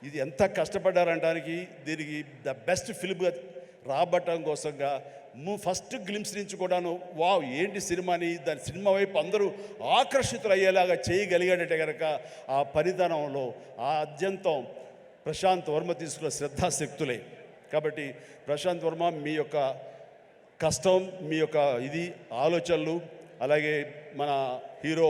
ఇది ఎంత కష్టపడ్డారనడానికి దీనికి ద బెస్ట్ ఫిల్మ్గా రాబట్టడం కోసంగా ఫస్ట్ గ్లిమ్స్ నుంచి కూడాను వావ్ ఏంటి సినిమాని దాని సినిమా వైపు అందరూ ఆకర్షితులు అయ్యేలాగా చేయగలిగాడంటే కనుక ఆ పరిధానంలో ఆ అత్యంతం ప్రశాంత్ వర్మ తీసుకున్న శ్రద్ధాశక్తులే. కాబట్టి ప్రశాంత్ వర్మ మీ యొక్క కష్టం, మీ యొక్క ఇది ఆలోచనలు, అలాగే మన హీరో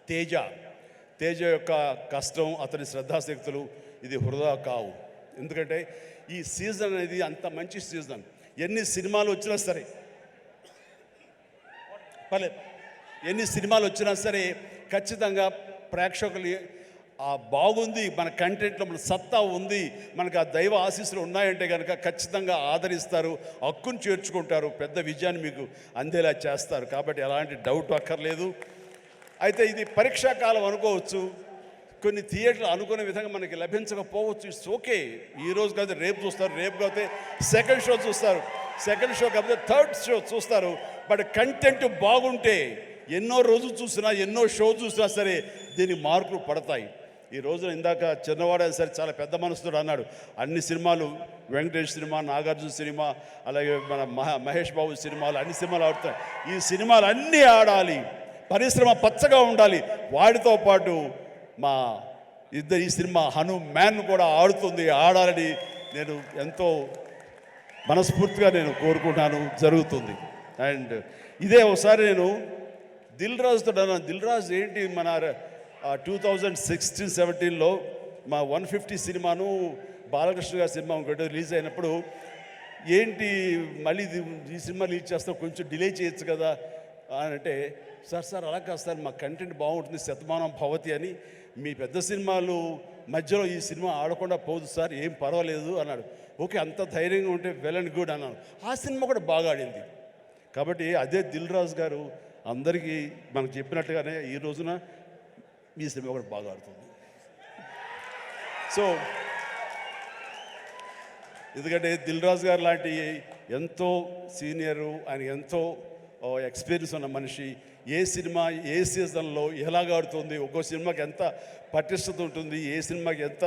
తేజ యొక్క కష్టం, అతని శ్రద్ధాశక్తులు ఇది వృధా కావు. ఎందుకంటే ఈ సీజన్ అనేది అంత మంచి సీజన్. ఎన్ని సినిమాలు వచ్చినా సరే ఎన్ని సినిమాలు వచ్చినా సరే ఖచ్చితంగా ప్రేక్షకులు బాగుంది, మన కంటెంట్లో మన సత్తా ఉంది, మనకు ఆ దైవ ఆశీస్సులు ఉన్నాయంటే కనుక ఖచ్చితంగా ఆదరిస్తారు, హక్కును చేర్చుకుంటారు, పెద్ద విజయాన్ని మీకు అందేలా చేస్తారు. కాబట్టి ఎలాంటి డౌట్ అక్కర్లేదు. అయితే ఇది పరీక్షాకాలం అనుకోవచ్చు, కొన్ని థియేటర్లు అనుకునే విధంగా మనకి లభించకపోవచ్చు. It's okay. ఈరోజు కాదు రేపు చూస్తారు, రేపు కాకపోతే సెకండ్ షో చూస్తారు, సెకండ్ షో కాకపోతే థర్డ్ షో చూస్తారు. బట్ కంటెంట్ బాగుంటే ఎన్నో రోజులు చూసినా, ఎన్నో షో చూసినా సరే దీనికి మార్కులు పడతాయి. ఈ రోజున ఇందాక చిన్నవాడు సరే చాలా పెద్ద మనసుతో అన్నాడు, అన్ని సినిమాలు వెంకటేష్ సినిమా, నాగార్జున సినిమా, అలాగే మన మహేష్ బాబు సినిమాలు, అన్ని సినిమాలు ఆడుతాయి. ఈ సినిమాలు అన్నీ ఆడాలి, పరిశ్రమ పచ్చగా ఉండాలి. వాటితో పాటు మా ఈ సినిమా హనుమాన్ కూడా ఆడాలని నేను ఎంతో మనస్ఫూర్తిగా నేను కోరుకుంటాను, జరుగుతుంది. అండ్ ఇదే ఒకసారి నేను దిల్ రాజుతో అన్నాను, దిల్ రాజు ఏంటి మన 2016-17లో మా 150 సినిమాను బాలకృష్ణ గారి సినిమా ఇంకోటి రిలీజ్ అయినప్పుడు ఏంటి మళ్ళీ ఈ సినిమా రిలీజ్ చేస్తాం, కొంచెం డిలే చేయొచ్చు కదా అని అంటే, సార్ అలా కాదు సార్, మా కంటెంట్ బాగుంటుంది, శతమానం భవతి అని, మీ పెద్ద సినిమాలు మధ్యలో ఈ సినిమా ఆడకుండా పోదు సార్, ఏం పర్వాలేదు అన్నాడు. ఓకే, అంత ధైర్యంగా ఉంటే వెల్ అండ్ గుడ్ అన్నాను. ఆ సినిమా కూడా బాగా ఆడింది. కాబట్టి అదే దిల్ రాజు గారు అందరికీ మనకు చెప్పినట్టుగానే ఈ రోజున ఈ సినిమా కూడా బాగా ఆడుతుంది. సో ఎందుకంటే దిల్ రాజు గారు లాంటి ఎంతో సీనియరు, ఆయన ఎంతో ఎక్స్పీరియన్స్ ఉన్న మనిషి, ఏ సినిమా ఏ సీజన్లో ఎలాగ ఆడుతుంది, ఒక్కో సినిమాకి ఎంత పటిష్టత ఉంటుంది, ఏ సినిమాకి ఎంత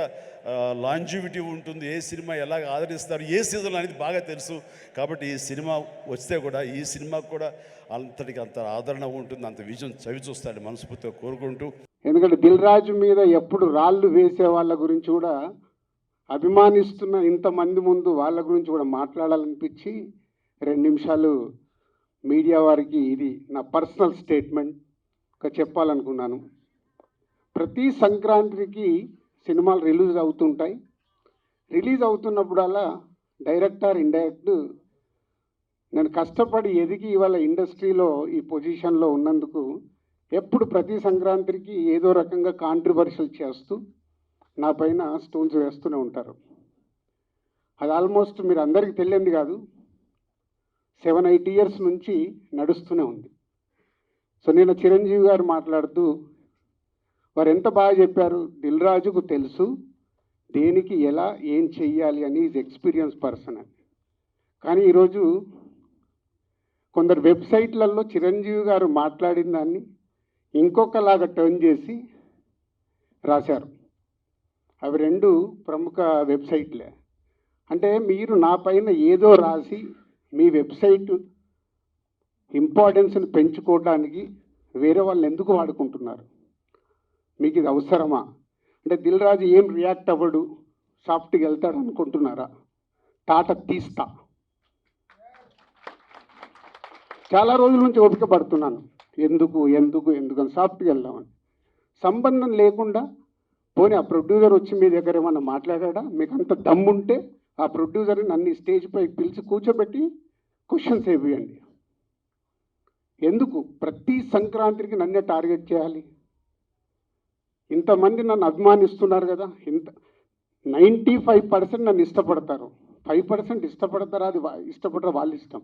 లాంజివిటీ ఉంటుంది, ఏ సినిమా ఎలాగ ఆదరిస్తారు, ఏ సీజన్ అనేది బాగా తెలుసు. కాబట్టి ఈ సినిమా వస్తే కూడా ఈ సినిమాకు కూడా అంతటికి అంత ఆదరణ ఉంటుంది, అంత విజయం చవి చూస్తాడు మనస్ఫూర్తిగా కోరుకుంటూ. ఎందుకంటే దిల్ రాజు మీద ఎప్పుడు రాళ్ళు వేసే వాళ్ళ గురించి కూడా అభిమానిస్తున్న ఇంతమంది ముందు వాళ్ళ గురించి కూడా మాట్లాడాలనిపించి 2 నిమిషాలు మీడియా వారికి ఇది నా పర్సనల్ స్టేట్మెంట్గా చెప్పాలనుకున్నాను. ప్రతి సంక్రాంతికి సినిమాలు రిలీజ్ అవుతుంటాయి. రిలీజ్ అవుతున్నప్పుడల్లా డైరెక్టర్ ఇండైరెక్ట్ నేను కష్టపడి ఎదిగి ఇవాళ ఇండస్ట్రీలో ఈ పొజిషన్లో ఉన్నందుకు ఎప్పుడు ప్రతి సంక్రాంతికి ఏదో రకంగా కాంట్రవర్షియల్ చేస్తూ నా పైన స్టోన్స్ వేస్తూనే ఉంటారు. అది ఆల్మోస్ట్ మీరు అందరికీ తెలియంది కాదు, 7-8 ఇయర్స్ నుంచి నడుస్తూనే ఉంది. సో నేను చిరంజీవి గారు మాట్లాడుతూ వారు ఎంత బాగా చెప్పారు, దిల్ రాజుకు తెలుసు దేనికి ఎలా ఏం చెయ్యాలి అని, ఈజ్ ఎక్స్పీరియన్స్ పర్సన్ అని. కానీ ఈరోజు కొందరు వెబ్సైట్లలో చిరంజీవి గారు మాట్లాడిన దాన్ని ఇంకొకలాగా టర్న్ చేసి రాశారు. అవి 2 ప్రముఖ వెబ్సైట్లే. అంటే మీరు నా పైన ఏదో రాసి మీ వెబ్సైట్ ఇంపార్టెన్స్ని పెంచుకోవడానికి వేరే వాళ్ళని ఎందుకు వాడుకుంటున్నారు? మీకు ఇది అవసరమా? అంటే దిల్ రాజు ఏం రియాక్ట్ అవ్వడు, సాఫ్ట్గా వెళ్తాడు అనుకుంటున్నారా? తాట తీస్తా. చాలా రోజుల నుంచి ఓపిక పడుతున్నాను, ఎందుకు అని సాఫ్ట్గా వెళ్దామని. సంబంధం లేకుండా పోనీ ఆ ప్రొడ్యూసర్ వచ్చి మీ దగ్గర ఏమన్నా మాట్లాడా? మీకు అంత దమ్ముంటే ఆ ప్రొడ్యూసర్ని నన్ను స్టేజ్ పై పిలిచి కూర్చోబెట్టి క్వశ్చన్స్ వేయండి. ఎందుకు ప్రతి సంక్రాంతికి నన్నే టార్గెట్ చేయాలి? ఇంతమంది నన్ను అభిమానిస్తున్నారు కదా, 95% నన్ను ఇష్టపడతారు, 5% ఇష్టపడతారా? అది ఇష్టపడరా వాళ్ళ ఇష్టం.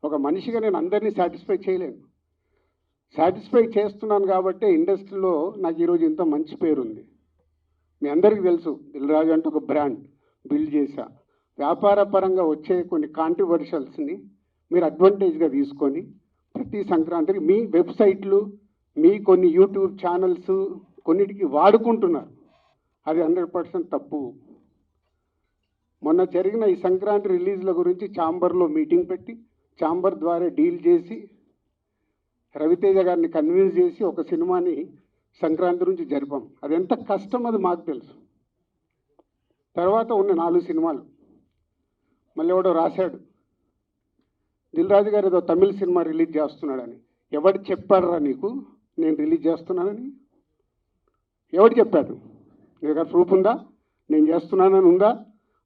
ఒక మనిషిగా నేను అందరినీ సాటిస్ఫై చేయలేను. సాటిస్ఫై చేస్తున్నాను కాబట్టి ఇండస్ట్రీలో నాకు ఈరోజు ఇంత మంచి పేరుంది. మీ అందరికీ తెలుసు, దిల్ రాజు అంటే ఒక బ్రాండ్ బిల్డ్ చేశా. వ్యాపార పరంగా వచ్చే కొన్ని కాంట్రవర్షియల్స్ని మీరు అడ్వాంటేజ్గా తీసుకొని ప్రతి సంక్రాంతికి మీ వెబ్సైట్లు, మీ కొన్ని యూట్యూబ్ ఛానల్స్ కొన్నిటికి వాడుకుంటున్నారు. అది 100% తప్పు. మొన్న జరిగిన ఈ సంక్రాంతి రిలీజ్ల గురించి ఛాంబర్లో మీటింగ్ పెట్టి ఛాంబర్ ద్వారా డీల్ చేసి రవితేజ గారిని కన్విన్స్ చేసి ఒక సినిమాని సంక్రాంతి నుంచి జరిపాం. అది ఎంత కష్టం అది మాకు తెలుసు. తర్వాత ఉన్న 4 సినిమాలు మళ్ళీ ఎవడో రాశాడు, దిల్ రాజు గారు ఏదో తమిళ సినిమా రిలీజ్ చేస్తున్నాడని. ఎవడు చెప్పాడురా నీకు నేను రిలీజ్ చేస్తున్నానని? ఎవడు చెప్పాడు? నీ దగ్గర ప్రూఫ్ ఉందా? నేను చేస్తున్నానని ఉందా?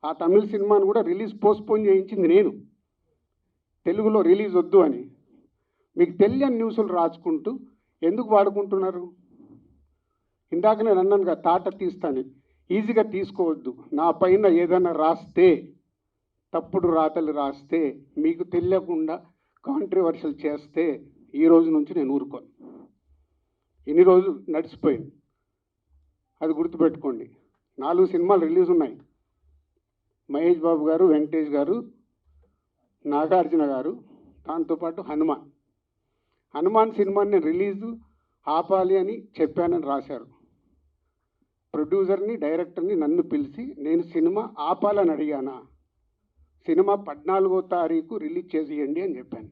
ఆ తమిళ సినిమాను కూడా రిలీజ్ పోస్ట్పోన్ చేయించింది నేను, తెలుగులో రిలీజ్ వద్దు అని. మీకు తెలియని న్యూస్లు రాసుకుంటూ ఎందుకు వాడుకుంటున్నారు? ఇందాక నేను అన్నానుగా తాట తీస్తాను, ఈజీగా తీసుకోవద్దు. నా పైన ఏదైనా రాస్తే, తప్పుడు రాతలు రాస్తే, మీకు తెలియకుండా కాంట్రవర్షియల్ చేస్తే ఈ రోజు నుంచి నేను ఊరుకోను. ఇన్ని రోజులు నడిచిపోయింది, అది గుర్తుపెట్టుకోండి. 4 సినిమాలు రిలీజ్ ఉన్నాయి. మహేష్ బాబు గారు, వెంకటేష్ గారు, నాగార్జున గారు, దాంతోపాటు హనుమాన్ సినిమాని నేను రిలీజు ఆపాలి అని చెప్పానని రాశారు. ప్రొడ్యూసర్ని, డైరెక్టర్ని నన్ను పిలిచి నేను సినిమా ఆపాలని అడిగానా? సినిమా 14వ తారీఖు రిలీజ్ చేసేయండి అని చెప్పాను.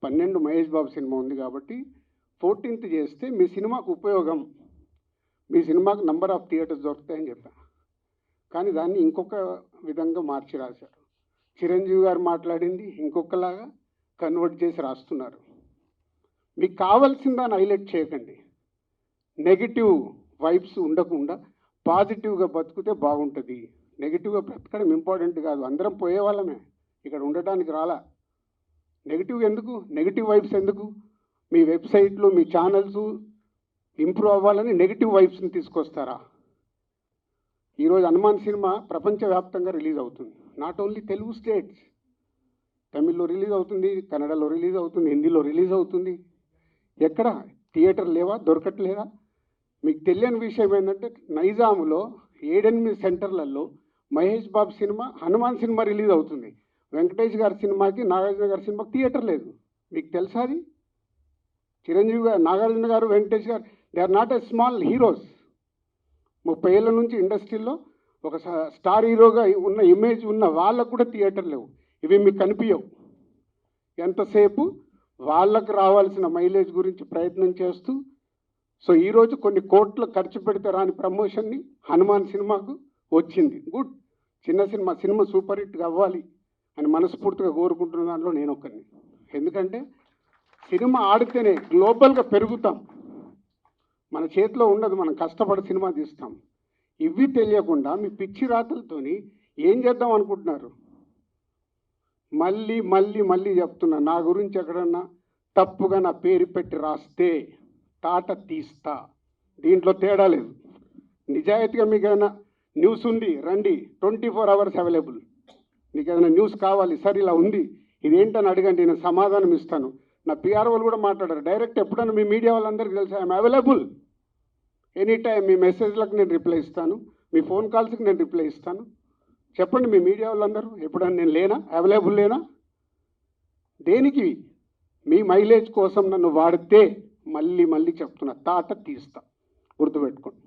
12 మహేష్ బాబు సినిమా ఉంది కాబట్టి 14th చేస్తే మీ సినిమాకు ఉపయోగం, మీ సినిమాకు నంబర్ ఆఫ్ థియేటర్స్ దొరుకుతాయని చెప్పాను. కానీ దాన్ని ఇంకొక విధంగా మార్చి రాశారు. చిరంజీవి గారు మాట్లాడింది ఇంకొకలాగా కన్వర్ట్ చేసి రాస్తున్నారు. మీకు కావాల్సిన దాన్ని హైలైట్ చేయకండి. నెగిటివ్ వైబ్స్ ఉండకుండా పాజిటివ్గా బతుకుతే బాగుంటుంది. నెగిటివ్గా బ్రతకడం ఇంపార్టెంట్ కాదు, అందరం పోయే వాళ్ళమే, ఇక్కడ ఉండటానికి రాలా. నెగిటివ్ ఎందుకు? నెగిటివ్ వైబ్స్ ఎందుకు? మీ వెబ్సైట్లు, మీ ఛానల్స్ ఇంప్రూవ్ అవ్వాలని నెగిటివ్ వైబ్స్ని తీసుకొస్తారా? ఈరోజు హనుమాన్ సినిమా ప్రపంచవ్యాప్తంగా రిలీజ్ అవుతుంది. నాట్ ఓన్లీ తెలుగు స్టేట్స్, తమిళ్లో రిలీజ్ అవుతుంది, కన్నడలో రిలీజ్ అవుతుంది, హిందీలో రిలీజ్ అవుతుంది. ఎక్కడ థియేటర్ లేవా? దొరకట్లేదా? మీకు తెలియని విషయం ఏంటంటే నైజాములో 7-8 సెంటర్లలో Mahesh Babu cinema, Hanuman cinema release అవుతుంది. వెంకటేష్ గారి సినిమాకి, నాగార్జున గారి సినిమాకి థియేటర్ లేదు. మీకు తెలుసా అది? చిరంజీవి గారు, Nagarjuna garu, Venkatesh garu, they are not a small heroes. 30 ఏళ్ళ నుంచి ఇండస్ట్రీలో ఒక స్టార్ హీరోగా ఉన్న ఇమేజ్ ఉన్న వాళ్ళకు కూడా థియేటర్ లేవు. ఇవి మీకు కనిపించవు. ఎంతసేపు వాళ్ళకు రావాల్సిన మైలేజ్ గురించి ప్రయత్నం చేస్తూ, సో ఈరోజు కొన్ని కోట్లు ఖర్చు పెడితే రాని ప్రమోషన్ని హనుమాన్ సినిమాకు వచ్చింది. గుడ్, చిన్న సినిమా సూపర్ హిట్గా అవ్వాలి అని మనస్ఫూర్తిగా కోరుకుంటున్న దాంట్లో నేను ఒక్కరిని. ఎందుకంటే సినిమా ఆడితేనే గ్లోబల్గా పెరుగుతాం. మన చేతిలో ఉండదు, మనం కష్టపడి సినిమా తీస్తాం. ఇవి తెలియకుండా మీ పిచ్చి రాతలతోని ఏం చేద్దాం అనుకుంటున్నారు? మళ్ళీ మళ్ళీ మళ్ళీ చెప్తున్నా, నా గురించి ఎక్కడన్నా తప్పుగా నా పేరు పెట్టి రాస్తే తాట తీస్తా. దీంట్లో తేడా లేదు. నిజాయితీగా మీకు ఏదైనా న్యూస్ ఉంది రండి, 24 hours అవైలబుల్. మీకు ఏదైనా న్యూస్ కావాలి, సార్ ఇలా ఉంది, ఇదేంటని అడగండి, నేను సమాధానం ఇస్తాను. నా పిఆర్ వాళ్ళు కూడా మాట్లాడారు డైరెక్ట్. ఎప్పుడైనా మీ మీడియా వాళ్ళందరికీ తెలుసు ఐఎమ్ అవైలబుల్ ఎనీ టైం. మీ మెసేజ్లకు నేను రిప్లై ఇస్తాను, మీ ఫోన్ కాల్స్కి నేను రిప్లై ఇస్తాను. చెప్పండి మీ మీడియా వాళ్ళందరూ, ఎప్పుడైనా నేను లేనా, అవైలబుల్ లేనా? దేనికి? మీ మైలేజ్ కోసం నన్ను వాడితే మళ్ళీ మళ్ళీ చెప్తున్నా, తాట తీస్తా, గుర్తుపెట్టుకోండి.